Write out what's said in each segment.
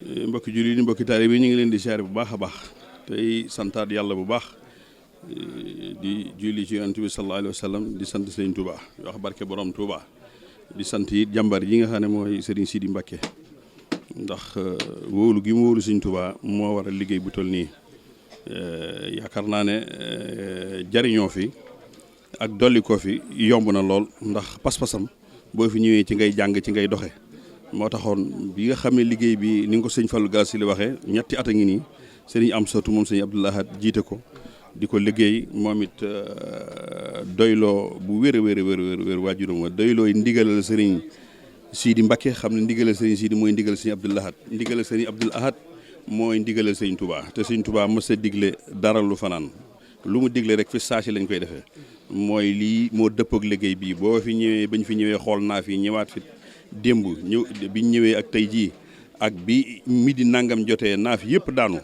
mbokki jullit yi mbokki taalibe yi ñu ngi leen di siyaare bu baax a baax tey santaat yàlla bu baax di julli ci yonent bi sallallahu alayhi wa sallam di sant Sëriñ Touba wax barke borom Touba di sant it jàmbar yi nga xam ne mooy Serigne Sidi Mbacké ndax wóolu gi mu wóolu Sëriñ Touba moo waral liggéey bu toll nii yaakaar naa ne jariñoo fi ak dolli ko fi yomb na lool ndax pas-pasam boo fi ñëwee ci ngay jàng ci ngay doxe moo taxoon bi nga xam ne liggéey bi ni nga ko sëñ Fallou Galassi li waxee ñetti at a ngi nii sëriñ Amsatu moom sëñ Abdou Lahad jiite ko di ko liggéey moom it doyloo bu wér a wér waajuram wa doyloo ndigalal sëriñ Sidi Mbacké xam ne ndigalal sëriñ Sidi mooy ndigalal sëñ Abdou Lahad ndigalal sëriñ Abdou Lahad mooy ndigalal sëriñ Touba te sëriñ Touba mës a digle dara lu fanaan lu mu digle rek fi saasi lañ koy defee mooy lii moo dëpp ak liggéey bii boo fi ñëwee bañ fi ñëwee xool naa fi ñëwaat fi démb biñ ñëwee ak tey jii ak bi midi nangam jotee naaf yëpp daanu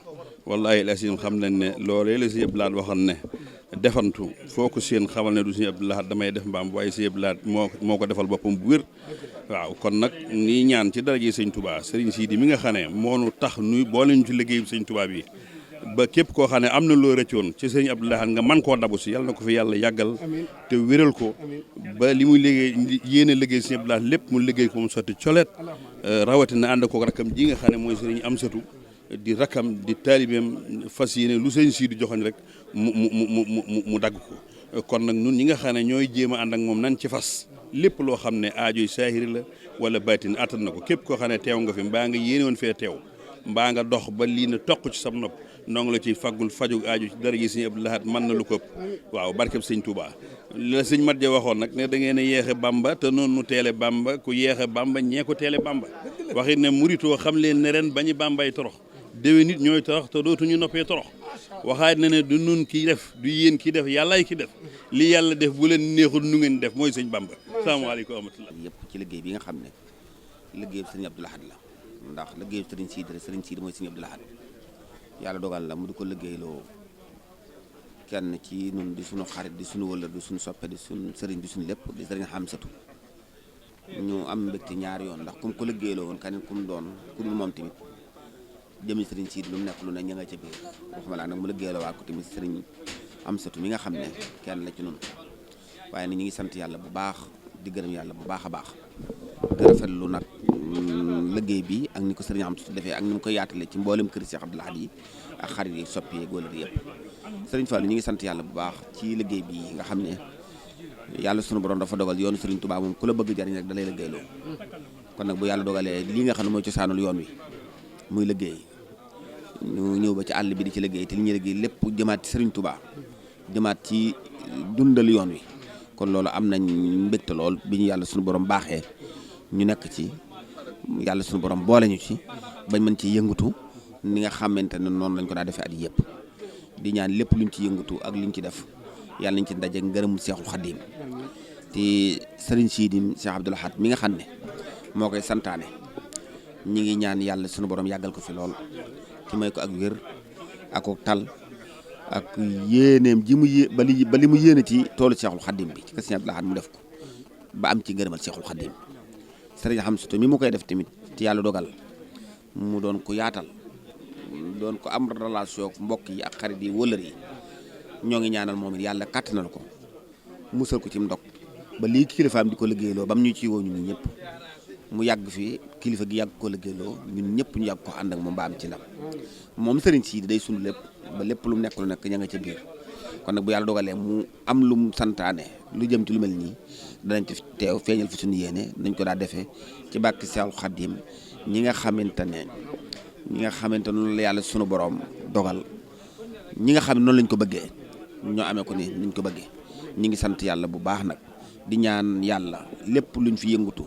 wallahi lasim xam nañ ne loolee la sëñ Abdou Lahad waxoon ne defantu foo ko seen xamal ne du sëñ Abdou Lahad damay def mbaam waaye sëñ Abdou Lahad moo ko defal boppam bu wér waaw kon nag nii ñaan ci daraje sëñ Touba sëriñ Sidi mi nga xam ne moo nu tax nuy boole ñu ci liggéeyu sëñ Touba bi ba képp koo xam ne am na loo rëccoon ci sëriñ Abdou Lahad nga man koo dabu si yàlla na ko fi yàlla yàggal te wéral ko ba li muy liggéey yéene liggéey sëriñ Abdou Lahad lépp mu liggéey ko mu sotti coleet rawatina ànd ko rakkam ji nga xam ne mooy sëriñ Amsatu di rakkam di taalibeem fas yéene lu sëriñ Sidi joxoñ rek mu dagg ko kon nag nun ñi nga xam ne ñooy jéem a ànd ak moom nan ci fas lépp loo xam ne aajoy saahiri la wala baatin attan na ko képp koo xam ne teew nga fi mbaa nga yéene woon fee teew mbaa nga dox ba lii na toq ci sam nopp noo ngi la ciy faggul faju aaju ci dara ji sëñ Abdou Lahad mën na lu ko waaw barkeb sëñ Touba la sëñ Mat ja waxoon nag ne da ngeen a yeexe Bamba te noonu nu teele Bamba ku yeexe Bamba ñee ko teele Bamba waxit ne muritoo xam leen ne ren bañu Bambay torox déwé nit ñooy torox te dootuñu noppee torox waxaat na ne du nun kii def du yéen kii def yàllaay ki def li yàlla def bu leen neexul nu ngeen def mooy sëñ Bamba salaamaaleykum wa rahmatullah yëpp ci liggéey bi nga xam ne liggéey sëñ Abdou Lahad la ndax liggéey sëriñ Sidi mooy sëñ Abdou Lahad yàlla dogal la mu di ko liggéeyloo kenn ci nun di suñu xarit di suñu wëllër di suñu soppe di suñu sëriñ di suñu lépp di sëriñ Amsatu ñu am mbégte ñaari yoon ndax kum ko liggéeyloo woon keneen kum doon ku dul moom tamit jëmi sëriñ Sidi lu mu nekk lu ne ña nga ca biir waxuma laa nag mu liggéeyloo waa ko tamit sëriñ Amsatu mi nga xam ne kenn la ci nun waaye ni ñu ngi sant yàlla bu baax di gërëm yàlla bu baax a baax di rafetlu nag liggéey bi ak ni ko sëriñ Amsatu defee ak ni mu koy yaatale ci mboolem kër Cheikh Abdou Lahad yi ak xarit yi soppi yi góolari yëpp sëriñ Fallou ñu ngi sant yàlla bu baax ci liggéey bi nga xam ne yàlla sunu borom dafa dogal yoonu sëriñ Touba moom ku la bëgg jariñ rek da lay liggéeyloo kon nag bu yàlla dogalee lii nga xam ne mooy cosaanul yoon wi muy liggéey ñu ñëw ba ci àll bi di ci liggéey te li ñuy liggéey lépp jëmaat ci sëriñ Touba jëmaat ci dundal yoon wi kon loolu am nañ mbégte lool bi ñu yàlla sunu borom baaxee ñu nekk ci yàlla sunu borom boole ñu ci bañ mën ci yëngatu ni nga xamante ne noonu lañ ko daa defee at yëpp di ñaan lépp luñ ci yëngatu ak luñ ci def yàlla nañ ci daje ngërëmul Seexul Xadiim te sëriñ Sidi Cheikh Abdou Lahad mi nga xam ne moo koy santaane ñi ngi ñaan yàlla sunu borom yàggal ko fi lool ci may ko ak wér ak tal ak yéeneem ji mu ba li mu yéene ci toolu Seexul Xadiim bi ci kër Sëriñ Abdou Lahad mu def ko ba am ci ngërëmal Seexul Xadiim sëriñ Amsatu mi mu koy def tamit ci yàlla dogal mu doon ko yaatal doon ko am relation ak mbokk yi ak xarit yi wëllër yi ñoo ngi ñaanal moom it yàlla kàttanal ko musal ko ci ndog ba lii kilifaam di ko liggéeyloo ba mu ñu ci woo ñun ñëpp mu yàgg fi kilifa gi yàgg ko liggéeyloo ñun ñëpp ñu yàgg ko ànd ak moom ba am ci ndam moom sëriñ Sidi day sunu lépp ba lépp lu mu nekk lu nekk ña nga ca biir kon nag bu yàlla dogalee mu am lu mu santaane lu jëm ci lu mel nii danañ ci teew feeñal fi suñu yéene nañ ko daa defee ci bàkki Seexul Xadiim ñi nga xamante noonu la yàlla sunu borom dogal ñi nga xam ne noonu lañ ko bëggee ñoo amee ko ni niñ ko bëggee ñi ngi sant yàlla bu baax nag di ñaan yàlla lépp luñ fi yëngatu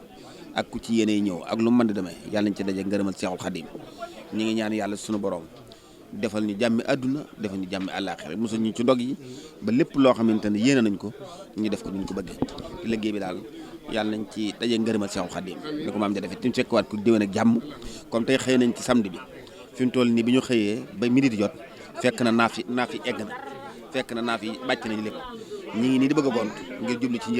ak ku ci yéene ñëw ak lu mu mën di demee yàlla nañ ci daje ngërëmal Seexul Xadiim ñi ngi ñaan yàlla sunu borom defal ñu jàmmi àdduna defal ñu jàmmi àllaaxira mosul ñu ci ndog yi ba lépp loo xamante ne yéene nañ ko ñu def ko duñ ko bëggee ci liggéey bi daal yàlla nañ ci daje ngërëmal Seexul Xadiim ni ko maam ja defee ti mu fekkuwaat ku déwén ak jàmm comme tey xëy nañ ci samedi bi fi mu toll nii bi ñu xëyee ba midi di jot fekk na naaf yi egg na fekk na naaf yi bàcc nañ lépp ñi ngi nii di bëgg a gont ngir jublu ci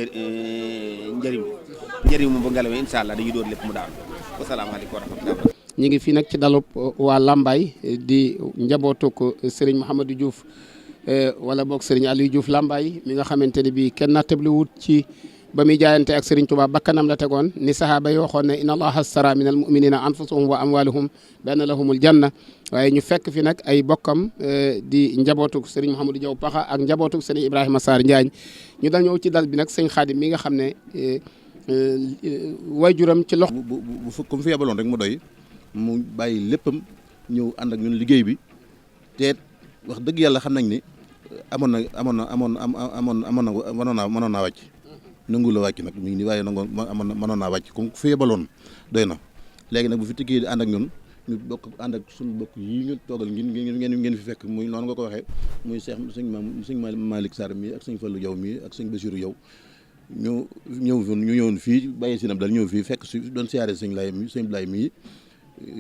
njëriñ moom bu ngelawee incha allah dañuy door lépp mu daanu wasalaamaaleykum wa rahmatulah ñi ngi fii nag ci dalub waa Lambaye di njabootuk Serigne Mouhamadou Diouf wala boog Serigne Aliou Diouf Lambaye mi nga xamante ne bii kenn nattable wut ci ba muy jaayante ak Serigne Touba bakkanam la tegoon ni sahaaba yi waxoon ne inna allaha astara min al muminina anfusahum wa amwaluhum bi anna lahumul janna waaye ñu fekk fi nag ay bokkam di njabootuk Serigne Mouhamadou Diaw Pakha ak njabootuk Serigne Ibrahima Sarr Njaañ ñu dal ñëw ci dal bi nag sëñ Xaadim mi nga xam ne waajuram ci lox bu comme fi yabaloon rek mu doy mu bàyyi léppam ñëw ànd ak ñun liggéey bi te wax dëgg yàlla xam nañ ni mënoon naa wàcc nangu la wàcc nag mi ngi nii waaye nangoon mënoon naa wàcc comme fi yabaloon doy na léegi nag bu fi tiggee di ànd ak ñun ñu bokk ànd ak suñu bokk yi ñu toogal ngeen fi fekk muy noonu nga ko waxee muy sëñ Malick Sarr mii ak sëñ Fallou Diaw mii ak sëñ Bassirou Diaw ñu ñëwoon fii bàyyi sinam dal ñëw fii fekk si doon siyaare sëñ Blay mii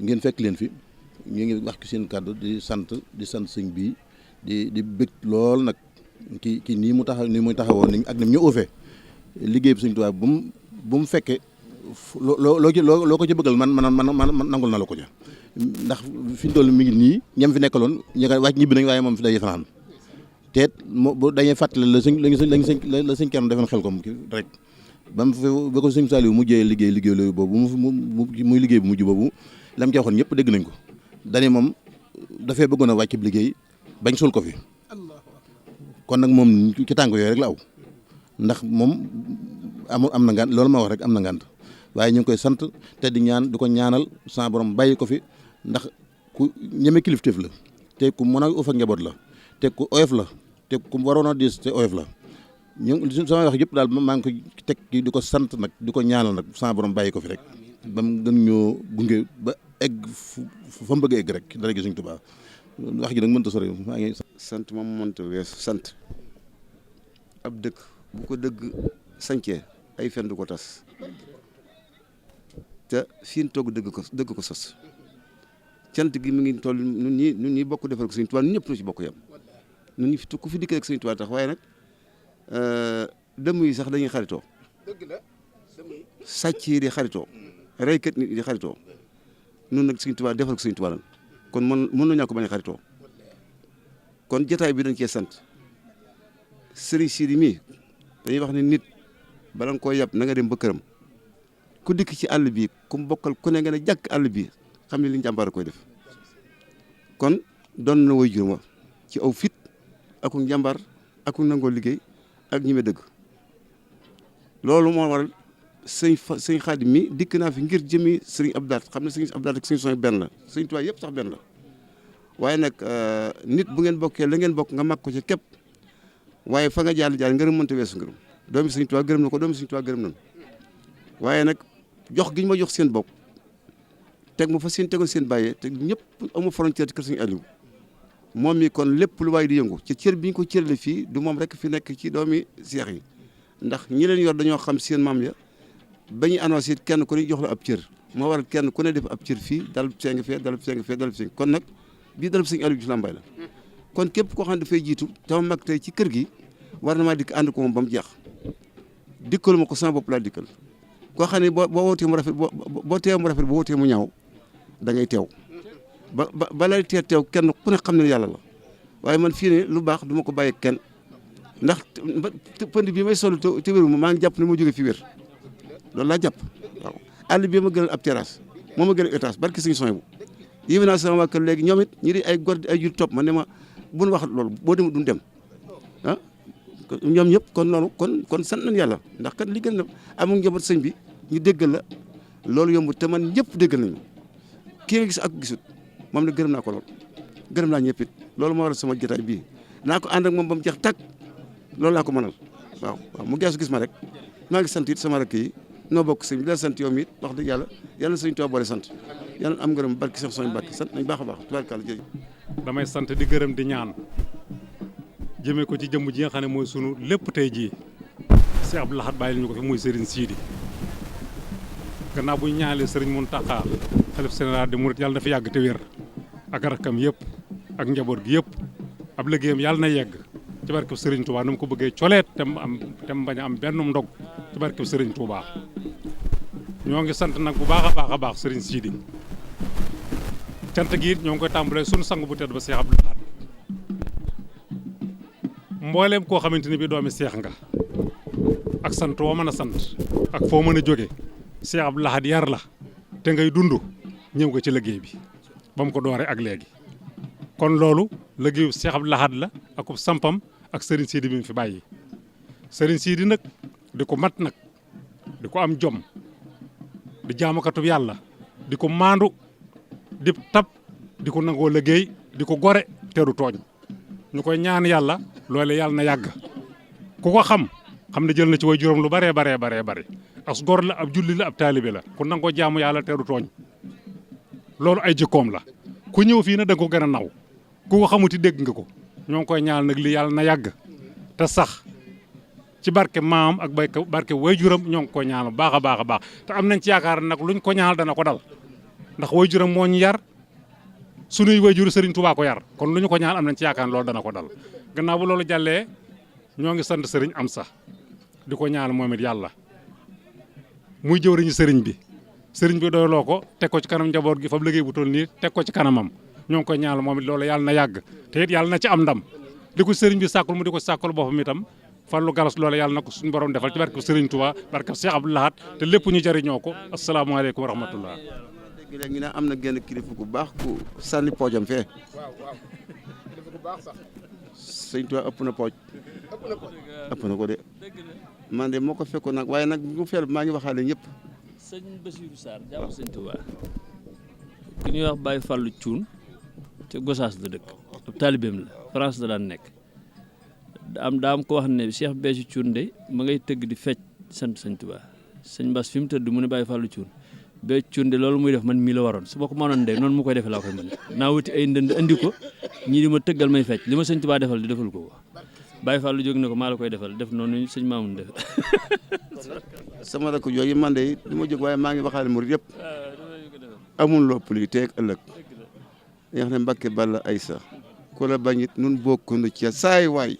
ngeen fekk leen fi ñu ngi wax ki seen kàddu di sant sëñ bii di bëgg lool nag ki nii mu taxawoon ni ak ni mu ñu uufee liggéey bi sëñ Tuubaa bu mu fekkee loo ko ci bëggal man nangul na la ko ja ndax fi ñu toll mi ngi nii ñam fi nekkaloon ñu ko wàcc ñibbi nañ waaye moom fi day fanaan teet bu dañuy fàttali la sëñ Kerno defoon xel ko rek ba ko sëñ Saliou mujjee liggéey loolu boobu muy liggéey bu mujj boobu la mu ci waxoon ñëpp dégg nañ ko dani moom dafay bëggoon a wàcc liggéey bañ sul ko fi kon nag moom ci tànk yooyu rek la aw ndax moom am na ngànt loolu ma wax rek am na ngànt waaye ñu ngi koy sant te di ko ñaanal sa borom bàyyi ko fi ndax ku ñeme kilifteef la te ku mën a uf ak njaboot la te ku oyof la te ku waroon a diis te oyof la ñu sama wax yëpp daal maa ngi ko teg di ko sant nag di ko ñaanal nag sa borom bàyyi ko fi rek ba mu gën ñoo gunge ba egg fa mu bëgg egg rek dara gi Sëñ Tuubaa wax ji nag mënta sori maa ngi sant moom mënta weesu sant ab dëkk bu ko dëgg sañcee ay fen du ko tas te fii ñu toog dëgg ko sos cant gi mi ngi toll nun ñi bokk defal ko Sëñ Tuubaa ñëpp nu ci bokk yam nun ñi ku fi dikkee ak Sëñ Tuubaa tax waaye nag dëmm yi sax dañuy xaritoo sàcc yi di xaritoo reykat nit di xaritoo nun nag Sëñ Tuubaa defal ko Sëñ Tuubaa lan kon mën nañu ko bañ a xaritoo kon jotaay bi dañ cee sant Sëriñ Sidi mii dañuy wax ne nit bala nga koo yàpp na nga dem ba këram ku dikk ci àll bi ku mu bokkal ku ne nga ne jàkk àll bi xam ne li njàmbaar koy def kon doon na way jur ma ci aw fit aku njàmbaar aku nangoo liggéey ak ñi me dëgg loolu moo waral sëñ Xaadim mi dikk naa fi ngir jëmi sëriñ Abdou Lahad xam ne sëriñ Abdou Lahad ak sëriñ Soñ benn la sëriñ Tuubaa yëpp sax benn la waaye nag nit bu ngeen bokkee la ngeen bokk nga mag ko ci képp waaye fa nga jaar ngërëm mënta weesu ngërëm doomi sëriñ Tuubaa gërëm na ko doomi sëriñ Tuubaa gërëm nañu waaye nag jox gi ñu ma jox seen bopp teg ma fa seen tegoon seen bàyyee te ñëpp amu frontière ci kër sëriñ Aliou moom mi kon lépp lu waay di yëngu ci cër bi ñu ko cërale fii du moom rek fi nekk ci doomi seex yi ndax ñi leen yor dañoo xam seen maam ya ba ñuy annoncé kenn ku ne jox la ab cër moo waral kenn ku ne def ab cër fii dalub seng fee dalub seng fee dalub seng kon nag bii dalub sëriñ Aliou Diouf Lambaye la kon képp koo xam ne dafay jiitu dama mag tey ci kër gi war na maa dikk ànd ko moom ba mu jeex dikkalu ma ko sama bopp laa dikkal koo xam ne boo wootee mu rafet boo teew mu rafet boo wootee mu ñaaw da ngay teew ba lay teew kenn ku ne xam ne yàlla la waaye man fii ne lu baax du ma ko bàyyi kenn ndax pënd bi may solu te wéru ma maa ngi jàpp ne moo jóge fi wér loolu laa jàpp waaw àll bi ma gënal ab terrasse moo ma gënal étage barki suñu soñ bu yéeme naa sama waa kër léegi ñoom it ñi di ay góor ay jur topp ma ne ma bu nu wax loolu boo demee duñ dem ah ñoom ñëpp kon loolu kon sant nañ yàlla ndax kat li gën na amul njaboot sëñ bi ñu déggal la loolu yomb te man ñëpp déggal nañu kii nga gis ak gisut moom la gërëm naa ko lool gërëm naa ñëpp it loolu moo waral sama jotaay bii naa ko ànd ak moom ba mu jeex tàkk loolu laa ko mënal waaw mu geesu gis ma rek maa ngi sant it sama rakk yi noo bokk sëñ bi la sant yow mi it wax dëgg yàlla yàlla sëñ Tuubaa boole sant yàlla am ngërëm barki sax soñ barki sant nañ baax a baax tubaarkàlla jërëjëf damay sant di gërëm di ñaan jëmee ko ci jëmm ji nga xam ne mooy sunu lépp tey jii Cheikh Abdou Lahad bàyyil ñu ko fi muy Serigne Sidi gannaaw bu ñu ñaanalee Serigne Mountakha xalif général des mourides yàlla na fi yàgg te wér ak rakkam yëpp ak njaboot gi yëpp ab liggéeyam yàlla na yegg ci barkeb Serigne Touba nu mu ko bëggee coleet te mu bañ a am benn ndog ci barkeb Serigne Touba ñoo ngi sant nag bu baax a baax Serigne Sidi cant gi it ñoo ngi koy tàmbalee suñu sang bu tedd ba Cheikh Abdou Lahad mbooleem koo xamante ni bii doomi seex nga ak sant woo mën a sant ak foo mën a jóge Cheikh Abdou Lahad yar la te ngay dund ñëw nga ci liggéey bi ba mu ko dooree ak léegi kon loolu liggéeyu Cheikh Abdou Lahad la ak sampam ak Serigne Sidi bi mu fi bàyyi Serigne Sidi nag di ko mat nag di ko am jom di jaamakatub yàlla di ko maandu di tab di ko nangoo liggéey di ko gore teru tooñ ñu koy ñaan yàlla loole yàlla na yàgg ku ko xam ne jël na ci way juróom lu baree as gor la ab julli la ab taalibe la ku nangoo jaamu yàlla teru tooñ loolu ay jikkoom la ku ñëw fii na da nga ko gën a naw ku ko xamuti dégg nga ko ñoo ngi koy ñaan nag li yàlla na yàgg te sax ci barke maam ak barke waajuram ñoo ngi koy ñaanal baax a baax te am nañ ci yaakaar nag luñ ko ñaanal dana ko dal ndax waajuram moo ñu yar sunuy waajur Serigne Touba ko yar kon lu ñu ko ñaanal am nañ ci yaakaar loolu dana ko dal gannaaw bu loolu jàllee ñoo ngi sant Serigne Amsa di ko ñaanal moom it yàlla muy jëwriñu Serigne bi doyloo ko teg ko ci kanam njaboot gi fa liggéey bu toll nii teg ko ci kanamam ñoo ngi koy ñaanal moom it loolu yàlla na yàgg te it yàlla na ci am ndam di ko Serigne bi sàkkul mu di ko sàkkul boppam itam Fallou Galas loolu yàlla na ko suñu borom defal ci barke Serigne Touba barke Cheikh Abdou Lahad te lépp ñu jëriñoo ko asalaamaaleykum wa rahmatullah. léegi ñu ne am na genn kilifa gu baax ku sànni poojam fee. sëñ Touba ëpp na pooj. ëpp na ko de. man de moo ko fekkoon nag waaye nag bu feel maa ngi waxaale ñëpp. sëñ Bassirou Sarr jàmm sëñ Touba ku ñuy wax Baye Fallou Thioune ca Gossas la dëkk ab taalibeem la France la daan nekk daa am ko wax ne Cheikh Béthio Thioune de ma ngay tëgg di fecc sant sëñ Touba sëñ Bass fi mu tëdd mu ne Baye Fallou Thioune Béthio Thioune de loolu muy def man mii la waroon su ma ko mënoon de noonu mu koy defee laa koy mën naa wuti ay ndënd andi ko ñii di ma tëggal may fecc li ma sëñ Touba defal di defal ko Baye Fallou jóg na ko maa la koy defal def noonu sëñ Mamoun def sama rakk jooju man de li ma jóg waaye maa ngi waxaale murid yëpp amul lopp lii teeg ëllëg dañuy wax ne Mbàkke Balla Aysa ku la bañit nun bokkunu ci saay waay